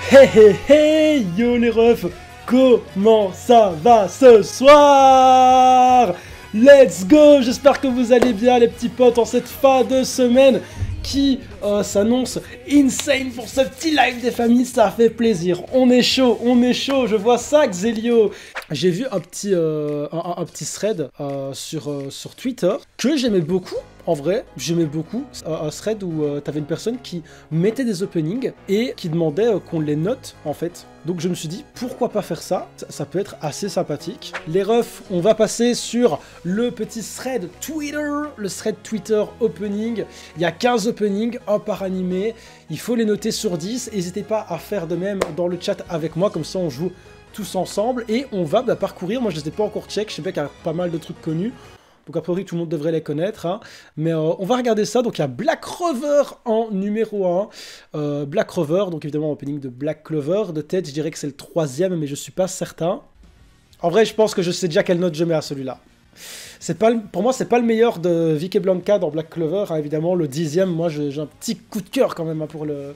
Hey hey hey, yo les refs, comment ça va ce soir? Let's go, j'espère que vous allez bien les petits potes en cette fin de semaine qui s'annonce insane pour ce petit live des familles, ça fait plaisir. On est chaud, je vois ça Xelio. J'ai vu un petit thread sur Twitter que j'aimais beaucoup. En vrai, j'aimais beaucoup un thread où t'avais une personne qui mettait des openings et qui demandait qu'on les note en fait. Donc je me suis dit pourquoi pas faire ça, ça peut être assez sympathique. Les refs, on va passer sur le petit thread Twitter, le thread Twitter opening. Il y a 15 openings, un par animé. Il faut les noter sur 10. N'hésitez pas à faire de même dans le chat avec moi, comme ça on joue tous ensemble et on va parcourir. Moi je les ai pas encore check, je sais bien qu'il y a pas mal de trucs connus. Donc a priori tout le monde devrait les connaître, hein. Mais on va regarder ça. Donc il y a Black Rover en numéro 1. Black Rover, donc évidemment opening de Black Clover. De tête je dirais que c'est le 3e, mais je suis pas certain. En vrai je pense que je sais déjà quelle note je mets à celui-là. Pour moi c'est pas le meilleur de Vicky Blanca dans Black Clover, hein, évidemment. Le 10e, moi j'ai un petit coup de cœur quand même, hein, pour le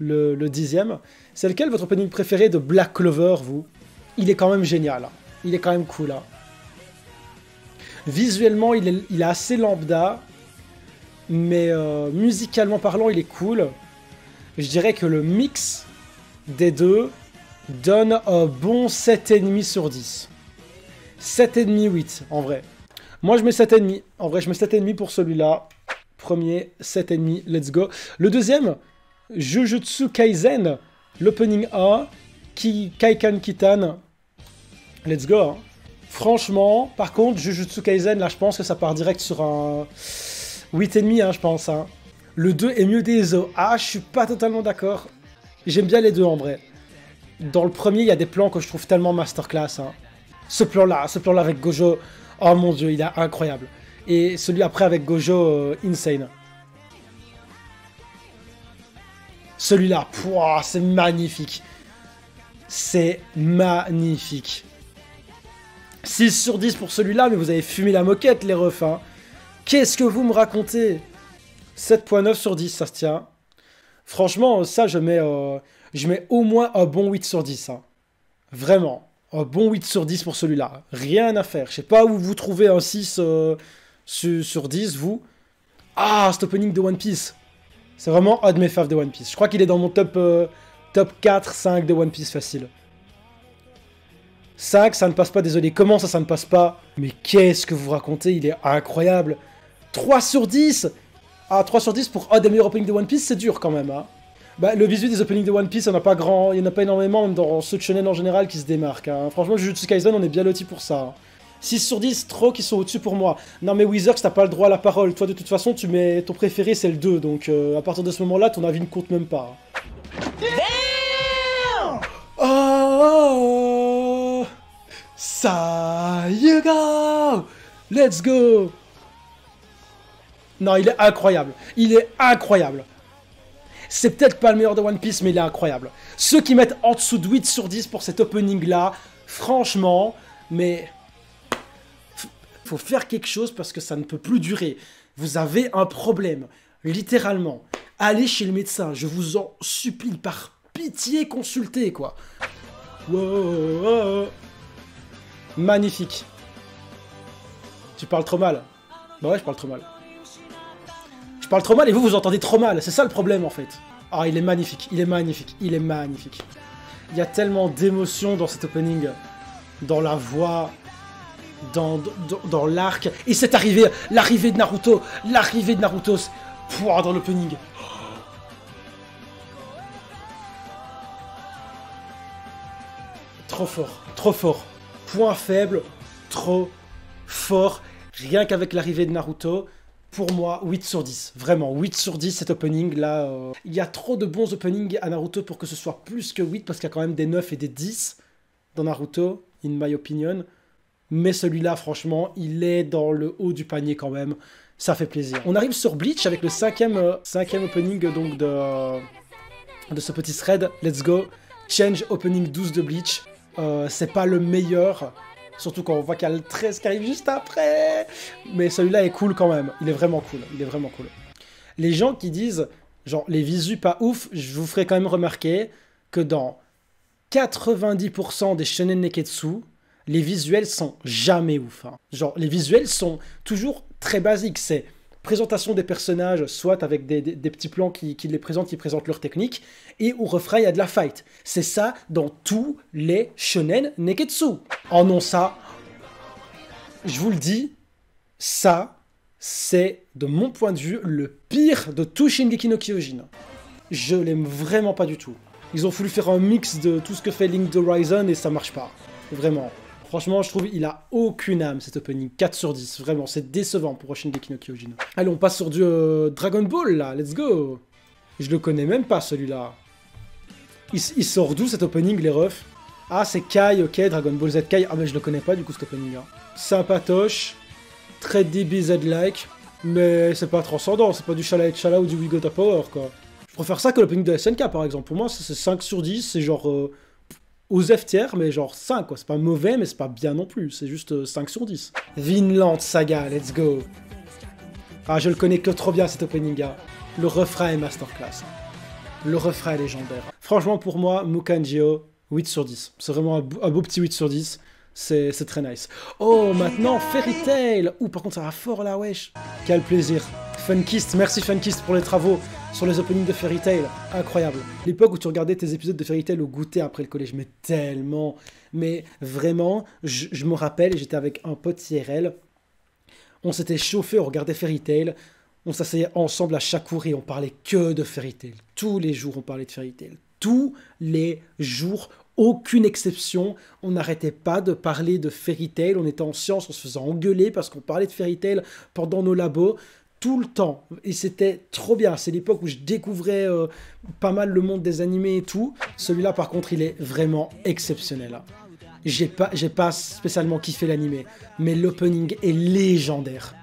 10e. C'est lequel votre opening préféré de Black Clover, vous? Il est quand même génial, hein. Il est quand même cool, hein. Visuellement, il est assez lambda, mais musicalement parlant, il est cool. Je dirais que le mix des deux donne un bon 7,5 sur 10. 7,5, 8, en vrai. Moi, je mets 7,5. En vrai, je mets 7,5 pour celui-là. Premier, 7,5, let's go. Le deuxième, Jujutsu Kaisen, l'opening 1, Kaikan Kitan, let's go, hein. Franchement, par contre, Jujutsu Kaisen, là, je pense que ça part direct sur un 8,5, hein, je pense, hein. Le 2 est mieux des os. Ah, je suis pas totalement d'accord. J'aime bien les deux, en vrai. Dans le premier, il y a des plans que je trouve tellement masterclass, hein. Ce plan-là avec Gojo, oh mon dieu, il est incroyable. Et celui après avec Gojo, insane. Celui-là, c'est magnifique. C'est magnifique. 6 sur 10 pour celui-là, mais vous avez fumé la moquette, les refs, hein. Qu'est-ce que vous me racontez? 7,9 sur 10, ça se tient. Franchement, ça, je mets au moins un bon 8 sur 10, hein. Vraiment, un bon 8 sur 10 pour celui-là. Rien à faire. Je sais pas où vous trouvez un 6 sur 10, vous. Ah, cet opening de One Piece. C'est vraiment un de mes faves de One Piece. Je crois qu'il est dans mon top 4, 5 de One Piece facile. 5, ça ne passe pas, désolé. Comment ça ne passe pas? Mais qu'est-ce que vous racontez? Il est incroyable. 3 sur 10. Ah, 3 sur 10 pour un des meilleurs openings de One Piece, c'est dur quand même, hein. Bah, le visuel des openings de One Piece, il n'y en a pas énormément, même dans ceux de shonen en général, qui se démarquent, hein. Franchement, Jujutsu Kaisen, on est bien lotis pour ça, hein. 6 sur 10, trop qui sont au-dessus pour moi. Non mais Wizards, t'as pas le droit à la parole. Toi, de toute façon, ton préféré, c'est le 2. Donc, à partir de ce moment-là, ton avis ne compte même pas. Damn! Oh! Ça you go! Let's go! Non, il est incroyable. Il est incroyable. C'est peut-être pas le meilleur de One Piece, mais il est incroyable. Ceux qui mettent en dessous de 8 sur 10 pour cet opening-là, franchement, mais... faut faire quelque chose parce que ça ne peut plus durer. Vous avez un problème, littéralement. Allez chez le médecin, je vous en supplie, par pitié, consultez, quoi. Wow. Magnifique. Tu parles trop mal. Bah ouais, je parle trop mal. Je parle trop mal et vous entendez trop mal. C'est ça le problème, en fait. Ah, il est magnifique, il est magnifique, il est magnifique. Il y a tellement d'émotions dans cet opening. Dans la voix... Dans l'arc, et cette arrivée, l'arrivée de Naruto, dans l'opening. Trop fort. Point faible, trop fort. Rien qu'avec l'arrivée de Naruto, pour moi, 8 sur 10. Vraiment, 8 sur 10 cet opening là. Il y a trop de bons openings à Naruto pour que ce soit plus que 8, parce qu'il y a quand même des 9 et des 10 dans Naruto, in my opinion. Mais celui-là, franchement, il est dans le haut du panier quand même. Ça fait plaisir. On arrive sur Bleach avec le cinquième opening donc de ce petit thread. Let's go. Change opening 12 de Bleach. C'est pas le meilleur. Surtout quand on voit qu'il y a le 13 qui arrive juste après. Mais celui-là est cool quand même. Il est vraiment cool. Les gens qui disent, genre, les visus pas ouf, je vous ferai quand même remarquer que dans 90% des shonen neketsu, les visuels sont jamais ouf. Hein. Genre, les visuels sont toujours très basiques. C'est présentation des personnages, soit avec des petits plans qui les présentent, qui présentent leur technique, et au refrain, il y a de la fight. C'est ça dans tous les shonen neketsu. Oh non, ça, je vous le dis, ça, c'est, de mon point de vue, le pire de tout Shingeki no Kyojin. Je l'aime vraiment pas du tout. Ils ont voulu faire un mix de tout ce que fait Linked Horizon et ça marche pas. Vraiment. Franchement, je trouve qu'il a aucune âme, cet opening. 4 sur 10, vraiment, c'est décevant pour Shingeki no Kyojin. Allez, on passe sur du Dragon Ball, là, let's go. Je le connais même pas, celui-là. Il sort d'où, cet opening, les refs? Ah, c'est Kai, ok, Dragon Ball Z Kai. Ah, mais je le connais pas, du coup, cet opening, là. Sympatoche, très DBZ-like, mais c'est pas transcendant, c'est pas du Shala et Chala ou du We Got a Power, quoi. Je préfère ça que l'opening de SNK, par exemple. Pour moi, c'est 5 sur 10, c'est genre... aux F tiers, mais genre 5, quoi. C'est pas mauvais, mais c'est pas bien non plus. C'est juste 5 sur 10. Vinland Saga, let's go. Ah, je le connais que trop bien, cet opening, gars. Le refrain est masterclass. Le refrain est légendaire. Franchement, pour moi, Mukanjio, 8 sur 10. C'est vraiment un beau petit 8 sur 10. C'est très nice. Oh, maintenant, Fairy Tail. Ouh, par contre, ça va fort, là, wesh. Quel plaisir. Funkist, merci Funkist pour les travaux sur les openings de Fairy Tail, incroyable. L'époque où tu regardais tes épisodes de Fairy Tail au goûter après le collège, mais tellement, mais vraiment, je me rappelle, j'étais avec un pote IRL, on s'était chauffé, on regardait Fairy Tail, on s'asseyait ensemble à chaque cours et on parlait que de Fairy Tail. Tous les jours, on parlait de Fairy Tail. Tous les jours, aucune exception, on n'arrêtait pas de parler de Fairy Tail, on était en sciences, on se faisait engueuler parce qu'on parlait de Fairy Tail pendant nos labos, tout le temps, et c'était trop bien. C'est l'époque où je découvrais pas mal le monde des animés et tout. Celui-là, par contre, il est vraiment exceptionnel. Hein. J'ai pas spécialement kiffé l'animé, mais l'opening est légendaire.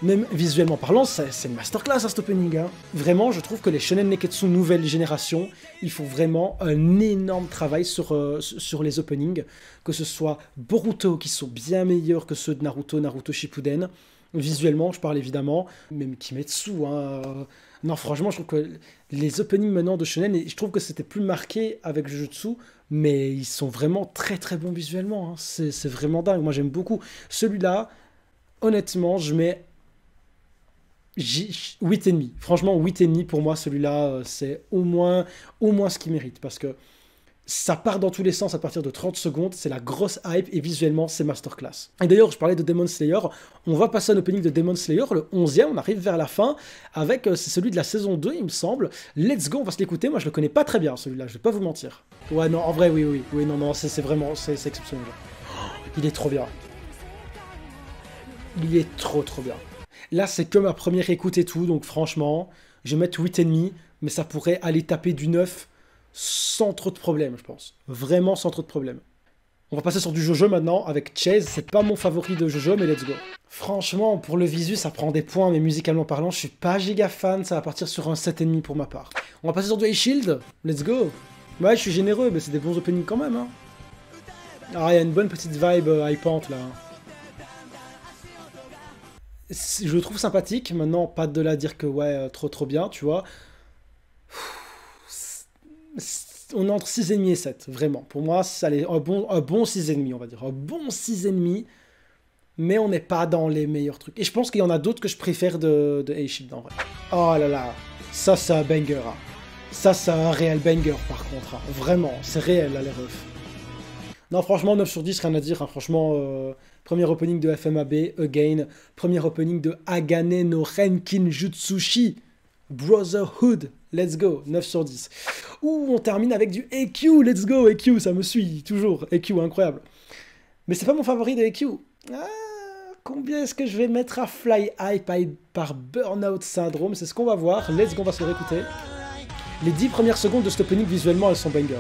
Même visuellement parlant, c'est une masterclass, cet opening. Hein. Vraiment, je trouve que les shonen neketsu nouvelle génération, ils font vraiment un énorme travail sur les openings, que ce soit Boruto, qui sont bien meilleurs que ceux de Naruto, Naruto Shippuden. Visuellement, je parle évidemment, même Kimetsu. Hein. Non, franchement, je trouve que les openings maintenant de shonen, et je trouve que c'était plus marqué avec Jujutsu, mais ils sont vraiment très très bons visuellement. Hein. C'est vraiment dingue. Moi, j'aime beaucoup. Celui-là, honnêtement, je mets 8,5. Franchement, 8,5 pour moi, celui-là, c'est au moins ce qu'il mérite, parce que ça part dans tous les sens à partir de 30 secondes, c'est la grosse hype et visuellement c'est masterclass. Et d'ailleurs, je parlais de Demon Slayer, on va passer à un opening de Demon Slayer, le 11e, on arrive vers la fin, avec, c'est celui de la saison 2 il me semble. Let's go, on va se l'écouter, moi je le connais pas très bien celui-là, je vais pas vous mentir. Ouais non, en vrai oui, non, c'est vraiment, c'est exceptionnel. Il est trop bien. Il est trop bien. Là c'est que ma première écoute et tout, donc franchement, je vais mettre 8,5, mais ça pourrait aller taper du 9, sans trop de problèmes, je pense. Vraiment sans trop de problèmes. On va passer sur du Jojo maintenant avec Chase. C'est pas mon favori de Jojo, mais let's go. Franchement, pour le visu, ça prend des points, mais musicalement parlant, je suis pas giga fan. Ça va partir sur un 7,5 pour ma part. On va passer sur du A-Shield. Let's go. Ouais, je suis généreux, mais c'est des bons openings quand même. Hein. Ah, il y a une bonne petite vibe hypante là. Je le trouve sympathique. Maintenant, pas de là à dire que ouais, trop bien, tu vois. On est entre 6,5 et 7, vraiment. Pour moi, ça est un bon 6,5, on va dire. Un bon 6,5, mais on n'est pas dans les meilleurs trucs. Et je pense qu'il y en a d'autres que je préfère de A-Shield, en vrai. Oh là là, ça c'est un banger. Hein. Ça c'est un réel banger, par contre. Hein. Vraiment, c'est réel, là, les refs. Non, franchement, 9 sur 10, rien à dire. Hein. Franchement, premier opening de FMAB, again. Premier opening de Agane no Renkin Jutsushi. Brotherhood, let's go, 9 sur 10. Ouh, on termine avec du EQ, let's go, EQ, ça me suit, toujours, EQ, incroyable. Mais c'est pas mon favori de EQ. Ah, combien est-ce que je vais mettre à Fly Hype par Burnout Syndrome? C'est ce qu'on va voir, let's go, on va se le réécouter. Les 10 premières secondes de cet opening, visuellement, elles sont banger.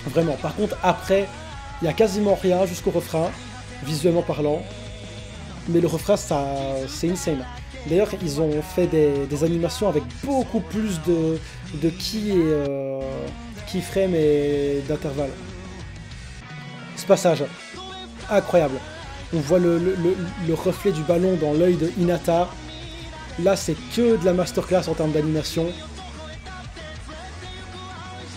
Vraiment, par contre, après, il y a quasiment rien jusqu'au refrain, visuellement parlant. Mais le refrain, c'est insane. D'ailleurs, ils ont fait des animations avec beaucoup plus de keyframe et d'intervalle. Ce passage, incroyable. On voit le reflet du ballon dans l'œil de Hinata. Là, c'est que de la masterclass en termes d'animation.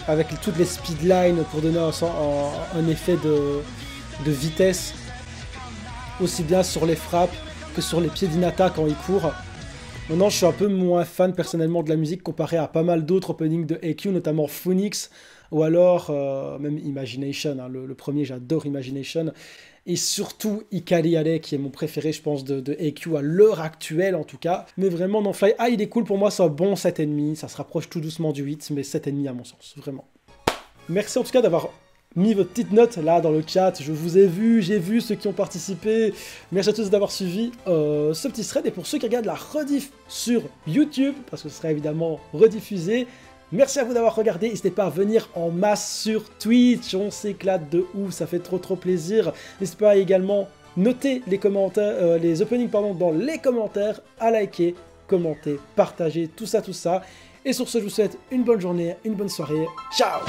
avec toutes les speedlines pour donner un effet de vitesse, aussi bien sur les frappes que sur les pieds d'Hinata quand il court. Maintenant, je suis un peu moins fan personnellement de la musique comparé à pas mal d'autres openings de AQ, notamment Phoenix, ou alors même Imagination, hein, le premier, j'adore Imagination, et surtout Ikari Ale, qui est mon préféré, je pense, de AQ à l'heure actuelle en tout cas. Mais vraiment, non, Fly High, il est cool pour moi, c'est un bon 7,5, ça se rapproche tout doucement du 8, mais 7,5 à mon sens, vraiment. Merci en tout cas d'avoir mis votre petite note là dans le chat, je vous ai vu, j'ai vu ceux qui ont participé, merci à tous d'avoir suivi ce petit thread, et pour ceux qui regardent la rediff sur YouTube, parce que ce sera évidemment rediffusé, merci à vous d'avoir regardé, n'hésitez pas à venir en masse sur Twitch, on s'éclate de ouf, ça fait trop plaisir, n'hésitez pas à également noter les commentaires, les openings pardon, dans les commentaires, à liker, commenter, partager, tout ça, et sur ce je vous souhaite une bonne journée, une bonne soirée, ciao.